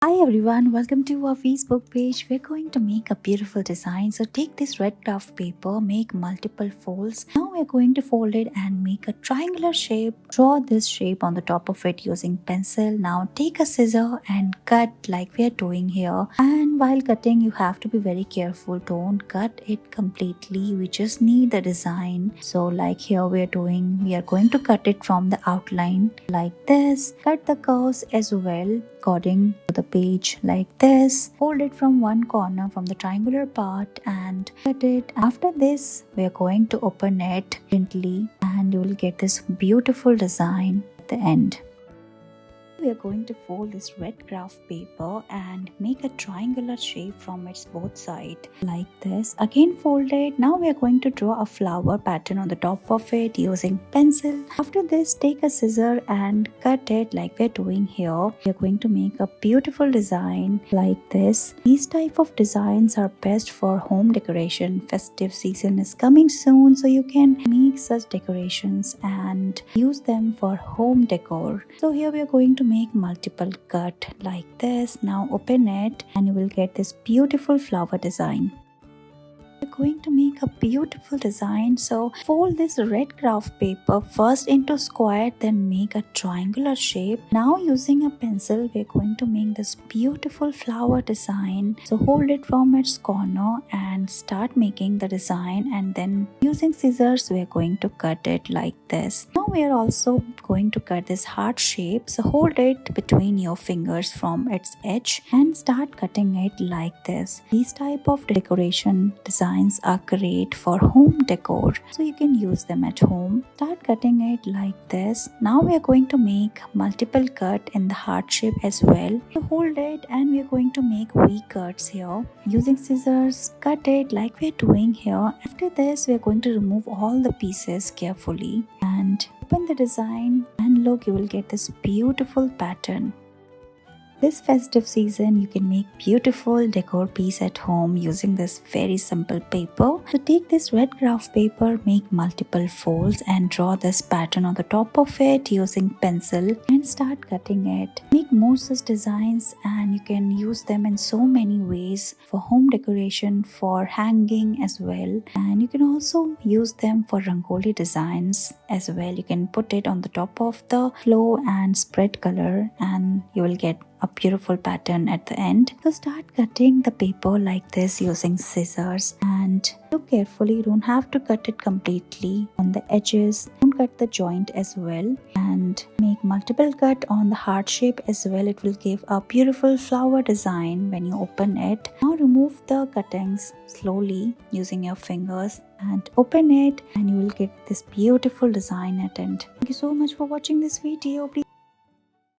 Hi everyone, welcome to our Facebook page. We're going to make a beautiful design. So take this red craft paper, make multiple folds. Now we're going to fold it and make a triangular shape. Draw this shape on the top of it using pencil. Now take a scissor and cut like we're doing here. And while cutting, you have to be very careful. Don't cut it completely. We just need the design. So like here we are going to cut it from the outline like this. Cut the curves as well according to the page like this. Fold it from one corner from the triangular part and cut it. After this, we are going to open it gently and you will get this beautiful design at the end. We are going to fold this red craft paper and make a triangular shape from its both sides like this. Again fold it. Now we are going to draw a flower pattern on the top of it using pencil. After this, take a scissor and cut it like we're doing here. We are going to make a beautiful design like this. These type of designs are best for home decoration. Festive season is coming soon, so you can make such decorations and use them for home decor. So here we are going to make multiple cut like this. Now open it and you will get this beautiful flower design. We're going to make a beautiful design. So fold this red craft paper first into square, then make a triangular shape. Now using a pencil, we're going to make this beautiful flower design. So hold it from its corner and start making the design, and then using scissors, we're going to cut it like this. Now we are also going to cut this heart shape. So hold it between your fingers from its edge and start cutting it like this. These type of decoration designs are great for home decor, so you can use them at home. Start cutting it like this. Now we are going to make multiple cut in the heart shape as well. So hold it and we are going to make V cuts here. Using scissors, cut it like we're doing here. After this, we are going to remove all the pieces carefully and open the design, and look, you will get this beautiful pattern. This festive season, you can make beautiful decor piece at home using this very simple paper. So take this red craft paper, make multiple folds and draw this pattern on the top of it using pencil and start cutting it. Make more such designs and you can use them in so many ways for home decoration, for hanging as well. And you can also use them for rangoli designs as well. You can put it on the top of the floor and spread color and you will get a beautiful pattern at the end. So start cutting the paper like this using scissors and look carefully. You don't have to cut it completely on the edges. Don't cut the joint as well, and make multiple cut on the heart shape as well. It will give a beautiful flower design when you open it. Now remove the cuttings slowly using your fingers and open it, and you will get this beautiful design at end. Thank you so much for watching this video. Please